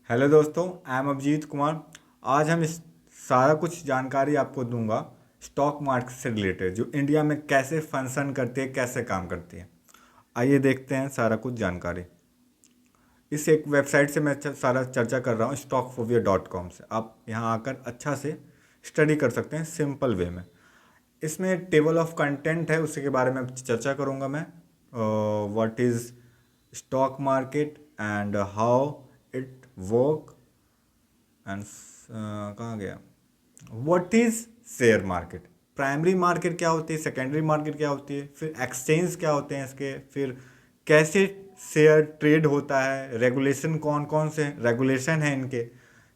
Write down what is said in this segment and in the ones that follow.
Hello दोस्तों, I am Abhijit Kumar. आज हम इस सारा कुछ जानकारी आपको दूंगा स्टॉक मार्केट से रिलेटेड, जो इंडिया में कैसे फंक्शन करती है, कैसे काम करती है। आइए देखते हैं सारा कुछ जानकारी। इस एक वेबसाइट से मैं सारा चर्चा कर रहा हूँ, stockphobia.com से। आप यहाँ आकर अच्छा से स्टडी कर सकते हैं सिंपल वे में। इसमें टेबल ऑफ कंटेंट है, उसी के बारे में चर्चा करूँगा मैं। What is stock market and how it work and कहाँ गया, what is share market. Primary market क्या होती है, सेकेंडरी मार्केट क्या होती है, फिर एक्सचेंज क्या होते हैं इसके, फिर कैसे शेयर ट्रेड होता है, रेगुलेशन कौन कौन से रेगुलेशन है इनके,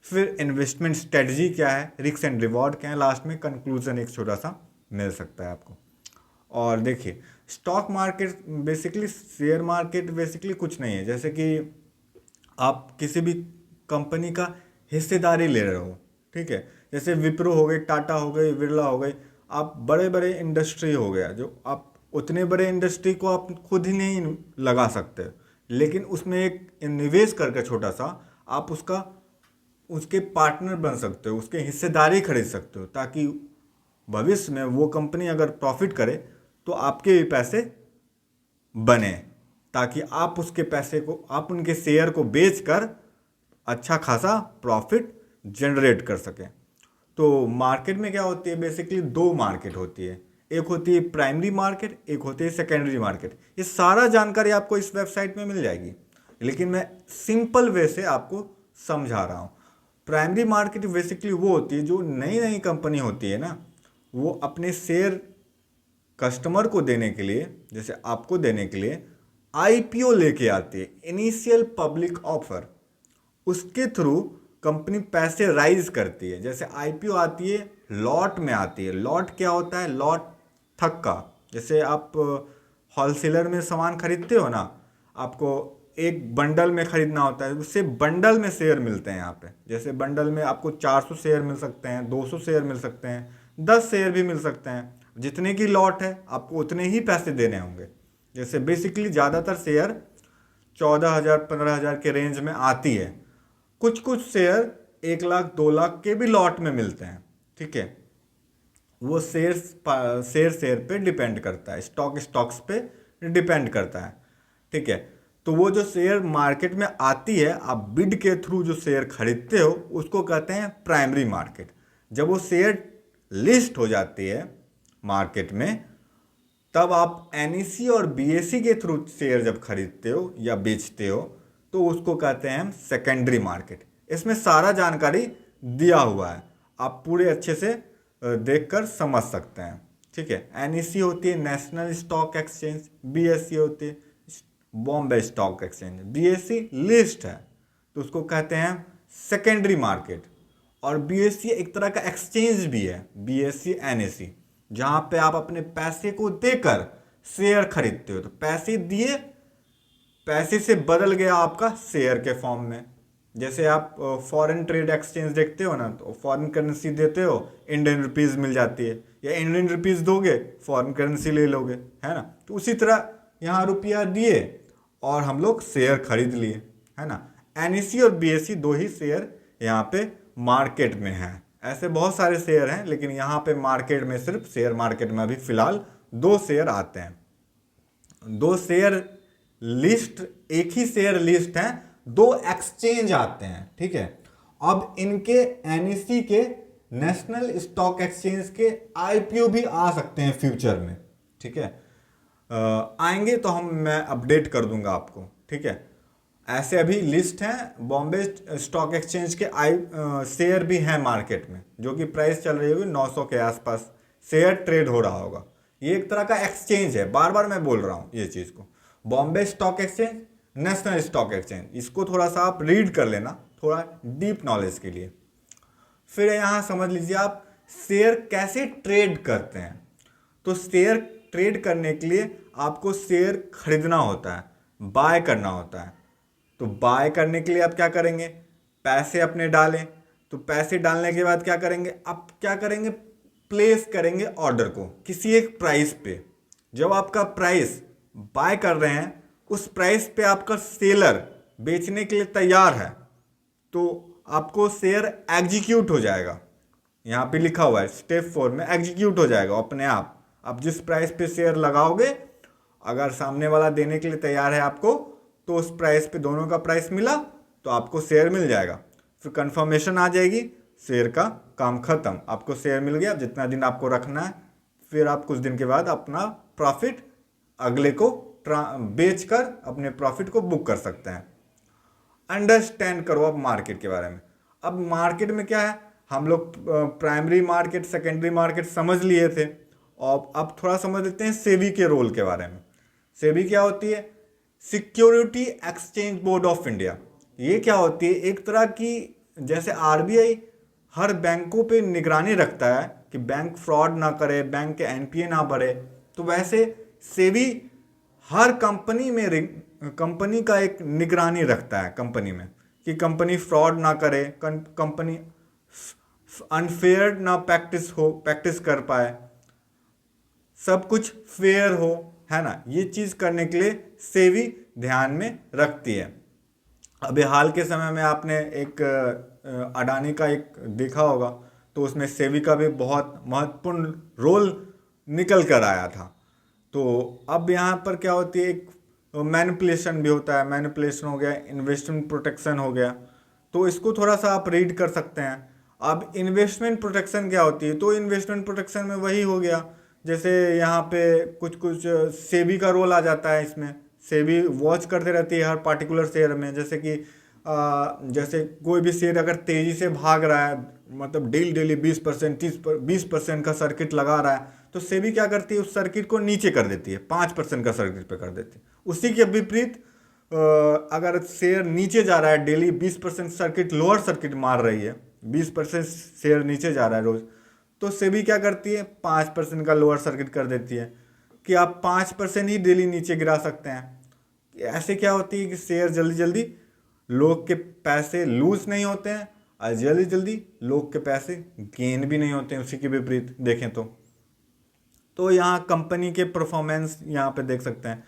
फिर इन्वेस्टमेंट स्ट्रेटजी क्या है, रिस्क एंड रिवॉर्ड क्या है, लास्ट में कंक्लूजन एक छोटा सा मिल सकता है आपको। और देखिए, stock market basically, share market basically कुछ नहीं है। जैसे कि आप किसी भी कंपनी का हिस्सेदारी ले रहे हो, ठीक है। जैसे विप्रो हो गई, टाटा हो गई, बिरला हो गई। आप बड़े बड़े इंडस्ट्री हो गया, जो आप उतने बड़े इंडस्ट्री को आप खुद ही नहीं लगा सकते, लेकिन उसमें एक निवेश करके छोटा सा आप उसका उसके पार्टनर बन सकते हो, उसके हिस्सेदारी खरीद सकते हो, ताकि भविष्य में वो कंपनी अगर प्रॉफिट करे तो आपके भी पैसे बने, ताकि आप उसके पैसे को, आप उनके शेयर को बेचकर अच्छा खासा प्रॉफिट जनरेट कर सकें। तो मार्केट में क्या होती है, बेसिकली दो मार्केट होती है। एक होती है प्राइमरी मार्केट, एक होती है सेकेंडरी मार्केट। ये सारा जानकारी आपको इस वेबसाइट में मिल जाएगी, लेकिन मैं सिंपल वे से आपको समझा रहा हूँ। प्राइमरी मार्केट बेसिकली वो होती है जो नई नई कंपनी होती है ना, वो अपने शेयर कस्टमर को देने के लिए, जैसे आपको देने के लिए आईपीओ लेके आती है, इनिशियल पब्लिक ऑफर। उसके थ्रू कंपनी पैसे राइज करती है। जैसे आईपीओ आती है, लॉट में आती है। लॉट क्या होता है, लॉट थक्का। जैसे आप होलसेलर में सामान खरीदते हो ना, आपको एक बंडल में खरीदना होता है, उससे बंडल में शेयर मिलते हैं यहाँ पे। जैसे बंडल में आपको 400 शेयर मिल सकते हैं, 200 शेयर मिल सकते हैं, 10 शेयर भी मिल सकते हैं। जितने की लॉट है आपको उतने ही पैसे देने होंगे। जैसे बेसिकली ज़्यादातर शेयर 14,000 15,000 के रेंज में आती है। कुछ कुछ शेयर 1 लाख 2 लाख के भी लॉट में मिलते हैं, ठीक है। वो शेयर पे डिपेंड करता है, स्टॉक्स पे डिपेंड करता है, ठीक है। तो वो जो शेयर मार्केट में आती है, आप बिड के थ्रू जो शेयर खरीदते हो, उसको कहते हैं प्राइमरी मार्केट। जब वो शेयर लिस्ट हो जाती है मार्केट में, तब आप एनईसी और बीएसई के थ्रू शेयर जब खरीदते हो या बेचते हो, तो उसको कहते हैं हम सेकेंडरी मार्केट। इसमें सारा जानकारी दिया हुआ है, आप पूरे अच्छे से देखकर समझ सकते हैं, ठीक है। एनईसी होती है नेशनल स्टॉक एक्सचेंज, बीएसई होती है Bombay stock exchange. BSE list है तो उसको कहते हैं सेकेंडरी मार्केट। और बीएसई एक तरह का एक्सचेंज भी है, बीएसई एनएसई, जहां पे आप अपने पैसे को देकर शेयर खरीदते हो। तो पैसे दिए, पैसे से बदल गया आपका शेयर के फॉर्म में। जैसे आप फॉरेन ट्रेड एक्सचेंज देखते हो ना, तो फॉरेन करेंसी देते हो, इंडियन रुपीज़ मिल जाती है, या इंडियन रुपीज़ दोगे फॉरेन करेंसी ले लोगे, है ना। तो उसी तरह यहाँ रुपया दिए और हम लोग शेयर खरीद लिए, है ना। एनईसी और बीएसई दो ही शेयर यहाँ पे मार्केट में हैं। ऐसे बहुत सारे शेयर हैं, लेकिन यहाँ पे मार्केट में सिर्फ शेयर मार्केट में अभी फिलहाल दो शेयर आते हैं। दो शेयर लिस्ट, एक ही शेयर लिस्ट है, दो एक्सचेंज आते हैं, ठीक है। अब इनके एनईसी के नेशनल स्टॉक एक्सचेंज के आईपीओ भी आ सकते हैं फ्यूचर में, ठीक है। आएंगे तो मैं अपडेट कर दूंगा आपको, ठीक है। ऐसे अभी लिस्ट है, बॉम्बे स्टॉक एक्सचेंज के शेयर भी हैं मार्केट में, जो कि प्राइस चल रही होगी 900 के आसपास शेयर ट्रेड हो रहा होगा। ये एक तरह का एक्सचेंज है, बार बार मैं बोल रहा हूँ ये चीज़ को। Bombay stock exchange, national stock exchange, इसको थोड़ा सा आप रीड कर लेना, थोड़ा डीप नॉलेज के लिए। फिर यहाँ समझ लीजिए आप शेयर कैसे ट्रेड करते हैं। तो शेयर ट्रेड करने के लिए आपको शेयर खरीदना होता है, बाय करना होता है। तो बाय करने के लिए आप क्या करेंगे, पैसे अपने डालें। तो पैसे डालने के बाद क्या करेंगे, आप क्या करेंगे, प्लेस करेंगे ऑर्डर को किसी एक प्राइस पे। जब आपका प्राइस बाय कर रहे हैं, उस प्राइस पे आपका सेलर बेचने के लिए तैयार है, तो आपको शेयर एग्जीक्यूट हो जाएगा। यहाँ पे लिखा हुआ है स्टेप 4 में एग्जीक्यूट हो जाएगा अपने आप जिस प्राइस पे शेयर लगाओगे, अगर सामने वाला देने के लिए तैयार है आपको, तो उस प्राइस पे दोनों का प्राइस मिला तो आपको शेयर मिल जाएगा। फिर कंफर्मेशन आ जाएगी, शेयर का काम खत्म, आपको शेयर मिल गया। जितना दिन आपको रखना है, फिर आप कुछ दिन के बाद अपना प्रॉफिट अगले को बेच कर अपने प्रॉफिट को बुक कर सकते हैं। अंडरस्टैंड करो अब मार्केट के बारे में। अब मार्केट में क्या है, हम लोग प्राइमरी मार्केट सेकेंडरी मार्केट समझ लिए थे, और अब थोड़ा समझ लेते हैं सेबी के रोल के बारे में। सेबी क्या होती है? Security exchange board of India. ये क्या होती है? एक तरह की, जैसे आरबीआई हर बैंकों पे निगरानी रखता है कि बैंक फ्रॉड ना करे, बैंक के एनपीए ना बढ़े, तो वैसे सेबी हर कंपनी का एक निगरानी रखता है कंपनी में, कि कंपनी फ्रॉड ना करे, कंपनी अनफेयर ना प्रैक्टिस कर पाए, सब कुछ फेयर हो, है ना। ये चीज़ करने के लिए सेबी ध्यान में रखती है। अभी हाल के समय में आपने एक अडानी का एक देखा होगा, तो उसमें सेबी का भी बहुत महत्वपूर्ण रोल निकल कर आया था। तो अब यहाँ पर क्या होती है, एक मैनिपुलेशन भी होता है, मैनिपुलेशन हो गया, इन्वेस्टमेंट प्रोटेक्शन हो गया, तो इसको थोड़ा सा आप रीड कर सकते हैं। अब इन्वेस्टमेंट प्रोटेक्शन क्या होती है? तो इन्वेस्टमेंट प्रोटेक्शन में वही हो गया, जैसे यहाँ पे कुछ सेबी का रोल आ जाता है इसमें। सेबी वॉच करते रहती है हर पार्टिकुलर शेयर में, जैसे कि जैसे कोई भी शेयर अगर तेज़ी से भाग रहा है, मतलब डेली 20% 20% का सर्किट लगा रहा है, तो सेबी क्या करती है, उस सर्किट को नीचे कर देती है, 5% का सर्किट पे कर देती है। उसी के विपरीत अगर शेयर नीचे जा रहा है, डेली 20% सर्किट, लोअर सर्किट मार रही है, 20% शेयर नीचे जा रहा है रोज, तो सेबी क्या करती है, 5% का लोअर सर्किट कर देती है कि आप 5% ही डेली नीचे गिरा सकते हैं। ऐसे क्या होती है कि शेयर जल्दी जल्दी लोग के पैसे लूज नहीं होते हैं, और जल्दी जल्दी लोग के पैसे गेन भी नहीं होते हैं उसी के विपरीत देखें तो यहाँ कंपनी के परफॉर्मेंस यहाँ पे देख सकते हैं।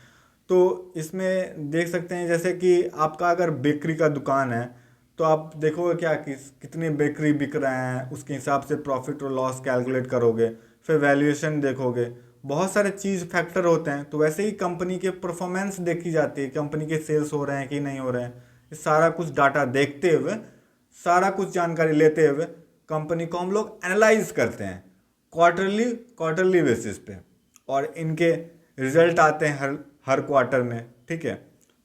तो इसमें देख सकते हैं जैसे कि आपका अगर बेकरी का दुकान है, तो आप देखोगे क्या कि कितने बेकरी बिक रहे हैं, उसके हिसाब से प्रॉफिट और लॉस कैलकुलेट करोगे, फिर वैल्यूएशन देखोगे, बहुत सारे चीज़ फैक्टर होते हैं। तो वैसे ही कंपनी के परफॉर्मेंस देखी जाती है, कंपनी के सेल्स हो रहे हैं कि नहीं हो रहे हैं, ये सारा कुछ डाटा देखते हुए, सारा कुछ जानकारी लेते हुए कंपनी को हम लोग एनालाइज करते हैं क्वार्टरली बेसिस पे, और इनके रिजल्ट आते हैं हर क्वार्टर में, ठीक है।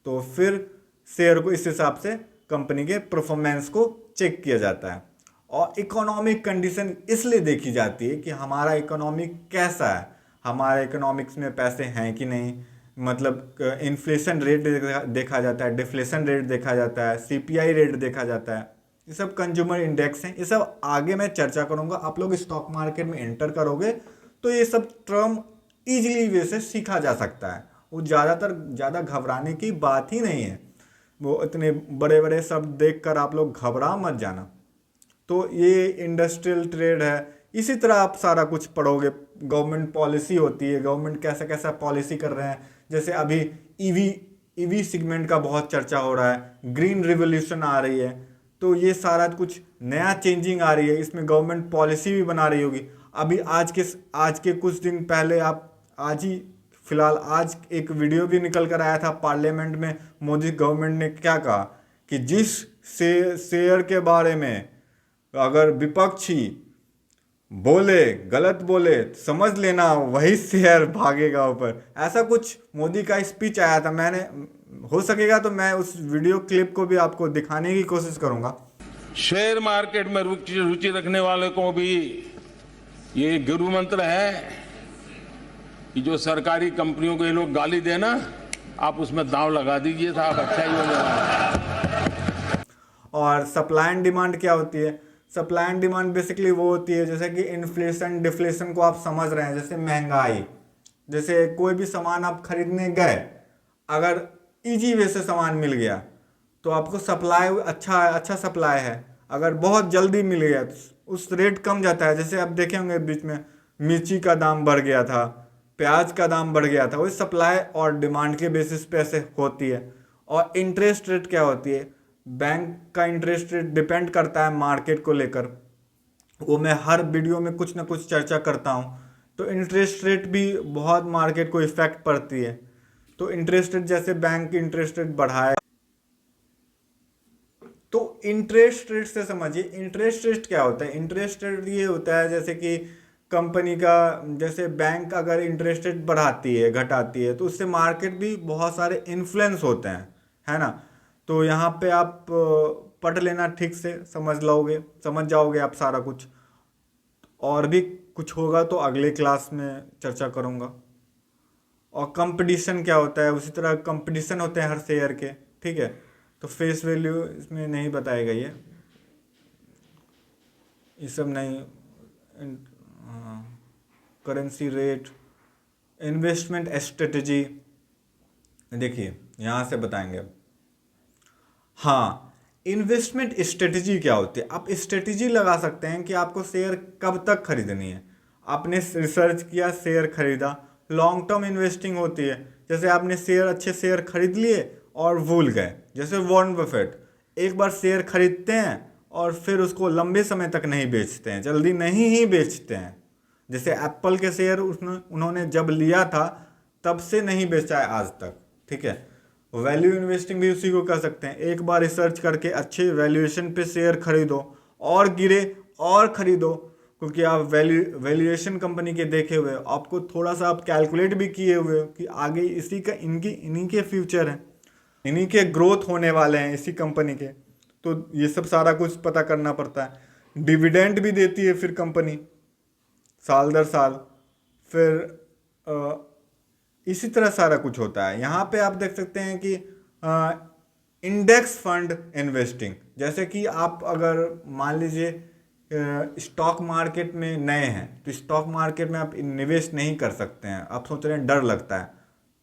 तो फिर शेयर को इस हिसाब से कंपनी के परफॉर्मेंस को चेक किया जाता है। और इकोनॉमिक कंडीशन इसलिए देखी जाती है कि हमारा इकोनॉमिक कैसा है, हमारे इकोनॉमिक्स में पैसे हैं कि नहीं, मतलब इन्फ्लेशन रेट देखा जाता है, डिफ्लेशन रेट देखा जाता है, सीपीआई रेट देखा जाता है, ये सब कंज्यूमर इंडेक्स हैं। ये सब आगे मैं चर्चा करूंगा। आप लोग स्टॉक मार्केट में एंटर करोगे तो ये सब टर्म ईजिली वे से सीखा जा सकता है, वो ज़्यादा घबराने की बात ही नहीं है। वो इतने बड़े बड़े शब्द देखकर आप लोग घबरा मत जाना। तो ये इंडस्ट्रियल ट्रेड है, इसी तरह आप सारा कुछ पढ़ोगे। गवर्नमेंट पॉलिसी होती है, गवर्नमेंट कैसा कैसा पॉलिसी कर रहे हैं, जैसे अभी ईवी सेगमेंट का बहुत चर्चा हो रहा है, ग्रीन रिवोल्यूशन आ रही है, तो ये सारा कुछ नया चेंजिंग आ रही है, इसमें गवर्नमेंट पॉलिसी भी बना रही होगी। अभी आज के कुछ दिन पहले आज एक वीडियो भी निकल कर आया था पार्लियामेंट में, मोदी गवर्नमेंट ने क्या कहा कि जिस शेयर के बारे में अगर विपक्षी गलत बोले, समझ लेना वही शेयर भागेगा ऊपर। ऐसा कुछ मोदी का स्पीच आया था। मैंने हो सकेगा तो मैं उस वीडियो क्लिप को भी आपको दिखाने की कोशिश करूंगा। शेयर मार्केट में रुचि रखने वाले को भी ये गुरु मंत्र है कि जो सरकारी कंपनियों को ये लोग गाली देना, आप उसमें दांव लगा दीजिए साहब, अच्छा ही होने वाला है। और सप्लाई एंड डिमांड क्या होती है? सप्लाई एंड डिमांड बेसिकली वो होती है जैसे कि इन्फ्लेशन डिफ्लेशन को आप समझ रहे हैं, जैसे महंगाई, जैसे कोई भी सामान आप खरीदने गए, अगर इजी वे से सामान मिल गया तो आपको सप्लाई अच्छा सप्लाई है, अगर बहुत जल्दी मिल गया तो उस रेट कम जाता है। जैसे आप देखे होंगे बीच में मिर्ची का दाम बढ़ गया था, प्याज का दाम बढ़ गया था, वही सप्लाई और डिमांड के बेसिस पे ऐसे होती है। और इंटरेस्ट रेट क्या होती है? बैंक का इंटरेस्ट रेट डिपेंड करता है मार्केट को लेकर, वो मैं हर वीडियो में कुछ ना कुछ चर्चा करता हूँ। तो इंटरेस्ट रेट भी बहुत मार्केट को इफेक्ट पड़ती है। तो इंटरेस्ट रेट जैसे बैंक इंटरेस्ट रेट बढ़ाए, तो इंटरेस्ट रेट से समझिए इंटरेस्ट रेट क्या होता है। इंटरेस्ट रेट ये होता है जैसे कि कंपनी का, जैसे बैंक अगर इंटरेस्ट रेट बढ़ाती है घटाती है तो उससे मार्केट भी बहुत सारे इन्फ्लुएंस होते हैं, है ना। तो यहाँ पे आप पढ़ लेना ठीक से, समझ जाओगे आप सारा कुछ। और भी कुछ होगा तो अगले क्लास में चर्चा करूँगा। और कंपटीशन क्या होता है, उसी तरह कंपटीशन होते हैं हर शेयर के, ठीक है। तो फेस वैल्यू इसमें नहीं बताएगा ये सब नहीं। करेंसी रेट, इन्वेस्टमेंट स्ट्रेटजी, देखिए यहाँ से बताएंगे। हाँ, इन्वेस्टमेंट स्ट्रेटजी क्या होती है। आप स्ट्रेटजी लगा सकते हैं कि आपको शेयर कब तक खरीदनी है। आपने रिसर्च किया, शेयर खरीदा, लॉन्ग टर्म इन्वेस्टिंग होती है। जैसे आपने अच्छे शेयर खरीद लिए और भूल गए, जैसे वॉरेन बफेट एक बार शेयर खरीदते हैं और फिर उसको लंबे समय तक नहीं बेचते हैं, जल्दी नहीं ही बेचते हैं। जैसे एप्पल के शेयर उन्होंने जब लिया था तब से नहीं बेचा है आज तक, ठीक है। वैल्यू इन्वेस्टिंग भी उसी को कर सकते हैं। एक बार रिसर्च करके अच्छे वैल्यूएशन पे शेयर खरीदो और गिरे और खरीदो, क्योंकि आप वैल्यूएशन कंपनी के देखे हुए, आपको थोड़ा सा आप कैलकुलेट भी किए हुए हो कि आगे इन्हीं के फ्यूचर हैं, इन्हीं के ग्रोथ होने वाले हैं इसी कंपनी के। तो ये सब सारा कुछ पता करना पड़ता है। डिविडेंड भी देती है फिर कंपनी साल दर साल, फिर इसी तरह सारा कुछ होता है। यहाँ पे आप देख सकते हैं कि इंडेक्स फंड इन्वेस्टिंग, जैसे कि आप अगर मान लीजिए स्टॉक मार्केट में नए हैं तो स्टॉक मार्केट में आप निवेश नहीं कर सकते हैं, आप सोच रहे हैं डर लगता है,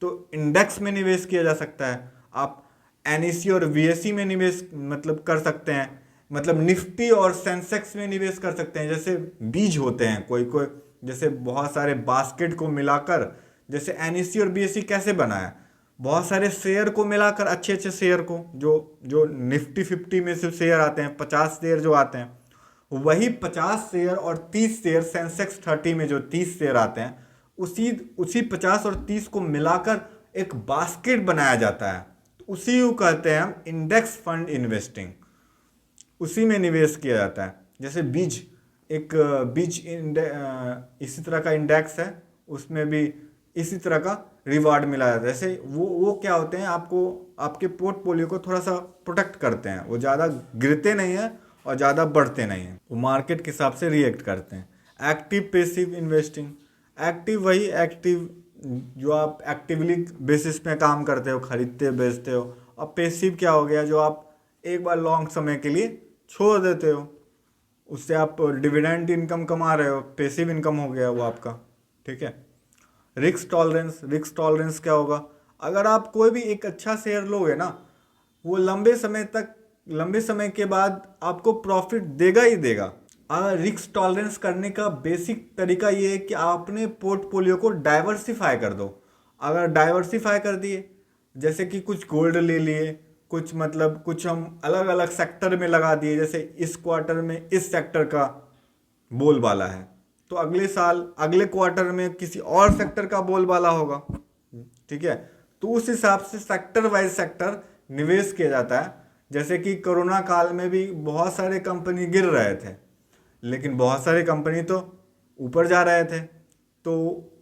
तो इंडेक्स में निवेश किया जा सकता है। आप एनईसी और वीएसई में निवेश मतलब कर सकते हैं, मतलब निफ्टी और सेंसेक्स में निवेश कर सकते हैं। जैसे बीज होते हैं कोई कोई, जैसे बहुत सारे बास्केट को मिलाकर, जैसे एनईसी और बीएसई कैसे बना है, बहुत सारे शेयर को मिलाकर, अच्छे अच्छे शेयर को, जो जो निफ्टी 50 में से शेयर आते हैं, 50 शेयर जो आते हैं, वही 50 शेयर और 30 शेयर सेंसेक्स 30 में जो 30 शेयर आते हैं, उसी उसी 50 और 30 को मिलाकर एक बास्केट बनाया जाता है। उसी को कहते हैं हम इंडेक्स फंड इन्वेस्टिंग, उसी में निवेश किया जाता है। जैसे बीज, एक बीज इसी तरह का इंडेक्स है, उसमें भी इसी तरह का रिवार्ड मिला जाता है। जैसे वो क्या होते हैं, आपको आपके पोर्टफोलियो को थोड़ा सा प्रोटेक्ट करते हैं, वो ज़्यादा गिरते नहीं हैं और ज़्यादा बढ़ते नहीं हैं, वो मार्केट के हिसाब से रिएक्ट करते हैं। एक्टिव पैसिव इन्वेस्टिंग, एक्टिव वही एक्टिव जो आप एक्टिवली बेसिस पे काम करते हो, खरीदते बेचते हो। और पैसिव क्या हो गया, जो आप एक बार लॉन्ग समय के लिए छोड़ देते हो, उससे आप डिविडेंड इनकम कमा रहे हो, पैसिव इनकम हो गया वो आपका, ठीक है। रिस्क टॉलरेंस क्या होगा, अगर आप कोई भी एक अच्छा शेयर लोगे ना, वो लंबे समय के बाद आपको प्रॉफिट देगा ही देगा। रिस्क टॉलरेंस करने का बेसिक तरीका ये है कि आप अपने पोर्टफोलियो को डाइवर्सिफाई कर दो। अगर डाइवर्सिफाई कर दिए, जैसे कि कुछ गोल्ड ले लिए, कुछ हम अलग अलग सेक्टर में लगा दिए, जैसे इस क्वार्टर में इस सेक्टर का बोलबाला है तो अगले साल अगले क्वार्टर में किसी और सेक्टर का बोलबाला होगा, ठीक है। तो उस हिसाब से सेक्टर वाइज सेक्टर निवेश किया जाता है। जैसे कि कोरोना काल में भी बहुत सारे कंपनी गिर रहे थे, लेकिन बहुत सारे कंपनी तो ऊपर जा रहे थे। तो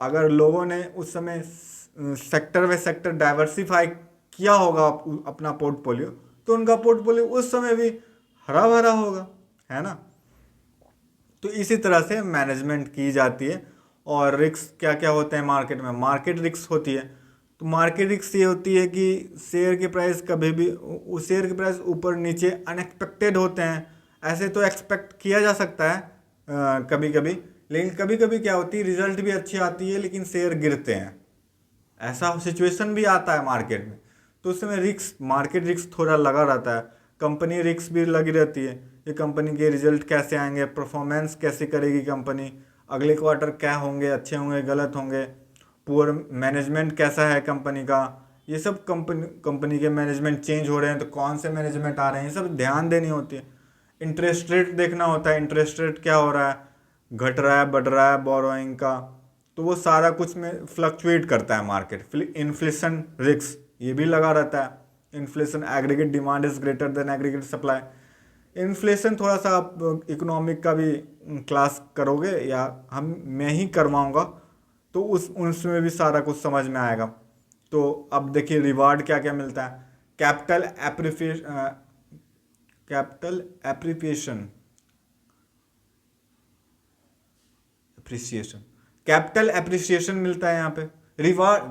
अगर लोगों ने उस समय सेक्टर बाय सेक्टर डाइवर्सिफाई किया होगा अपना पोर्टफोलियो, तो उनका पोर्टफोलियो उस समय भी हरा भरा होगा, है ना। तो इसी तरह से मैनेजमेंट की जाती है। और रिस्क क्या क्या होते हैं मार्केट में, मार्केट रिस्क होती है। तो मार्केट रिस्क ये होती है कि शेयर के प्राइस कभी भी उस शेयर के प्राइस ऊपर नीचे अनएक्सपेक्टेड होते हैं। ऐसे तो एक्सपेक्ट किया जा सकता है कभी कभी, लेकिन कभी कभी क्या होती है, रिजल्ट भी अच्छी आती है लेकिन शेयर गिरते हैं, ऐसा सिचुएशन भी आता है मार्केट में। तो उस समय मार्केट रिस्क थोड़ा लगा रहता है। कंपनी रिस्क भी लगी रहती है, ये कंपनी के रिजल्ट कैसे आएंगे, परफॉर्मेंस कैसे करेगी कंपनी, अगले क्वार्टर क्या होंगे, अच्छे होंगे गलत होंगे, पुअर मैनेजमेंट कैसा है कंपनी का, ये सब कंपनी के मैनेजमेंट चेंज हो रहे हैं तो कौन से मैनेजमेंट आ रहे हैं, ये सब ध्यान देनी होती है। इंटरेस्ट रेट देखना होता है, इंटरेस्ट रेट क्या हो रहा है, घट रहा है, बढ़ रहा है बोरोइंग का, तो वो सारा कुछ में फ्लक्चुएट करता है मार्केट। इन्फ्लेशन रिस्क ये भी लगा रहता है, inflation aggregate demand is greater than aggregate supply. Inflation थोड़ा सा आप इकोनॉमिक का भी क्लास करोगे या मैं ही करवाऊँगा तो उसमें भी सारा कुछ समझ में आएगा। तो अब देखिए रिवार्ड क्या क्या मिलता है। कैपिटल एप्रिसिएशन कैपिटल एप्रिसिएशन मिलता है यहाँ पे। रिवार्ड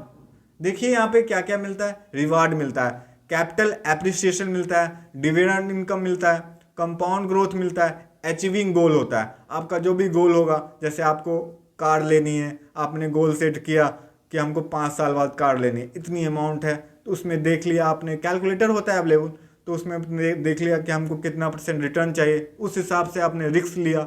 देखिए यहाँ पे क्या क्या मिलता है, रिवार्ड मिलता है, कैपिटल एप्रिसिएशन मिलता है, डिविडेंड इनकम मिलता है, कंपाउंड ग्रोथ मिलता है, अचीविंग गोल होता है। आपका जो भी गोल होगा, जैसे आपको कार लेनी है, आपने गोल सेट किया कि हमको 5 साल बाद कार लेनी है, इतनी अमाउंट है, तो उसमें देख लिया आपने, कैलकुलेटर होता है अवेलेबल, तो उसमें देख लिया कि हमको कितना % रिटर्न चाहिए, उस हिसाब से आपने रिस्क लिया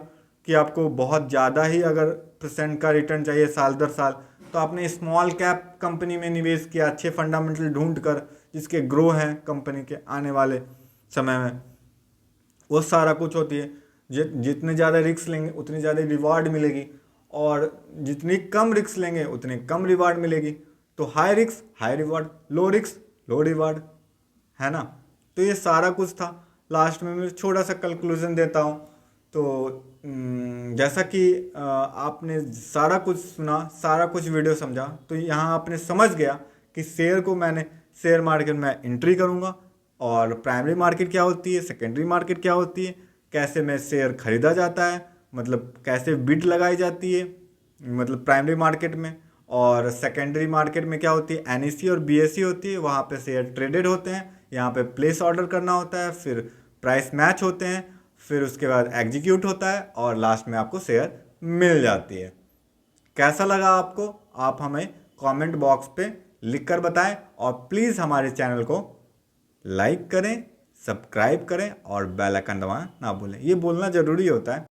कि आपको बहुत ज़्यादा ही अगर % का रिटर्न चाहिए साल दर साल, तो आपने स्मॉल कैप कंपनी में निवेश किया, अच्छे फंडामेंटल ढूंढ कर जिसके ग्रो हैं कंपनी के आने वाले समय में, वो सारा कुछ होती है। जितने ज़्यादा रिस्क लेंगे उतनी ज़्यादा रिवार्ड मिलेगी, और जितनी कम रिस्क लेंगे उतनी कम रिवार्ड मिलेगी। तो high risk high reward, low risk low reward, है ना। तो ये सारा कुछ था। लास्ट में मैं छोटा सा कंक्लूजन देता हूँ। तो जैसा कि आपने सारा कुछ सुना, सारा कुछ वीडियो समझा, तो यहाँ आपने समझ गया कि शेयर को मैंने शेयर मार्केट में एंट्री करूँगा, और प्राइमरी मार्केट क्या होती है, सेकेंडरी मार्केट क्या होती है, कैसे में शेयर खरीदा जाता है, मतलब कैसे बिड लगाई जाती है, मतलब प्राइमरी मार्केट में, और सेकेंडरी मार्केट में क्या होती है, एनईसी और बीएसई होती है, वहाँ पे शेयर ट्रेडेड होते हैं, यहाँ पे प्लेस ऑर्डर करना होता है, फिर प्राइस मैच होते हैं, फिर उसके बाद एग्जीक्यूट होता है, और लास्ट में आपको शेयर मिल जाती है। कैसा लगा आपको, आप हमें कमेंट बॉक्स पे लिख कर बताएं, और प्लीज़ हमारे चैनल को लाइक करें, सब्सक्राइब करें और बेल आइकन दबाना ना भूलें। ये बोलना ज़रूरी होता है।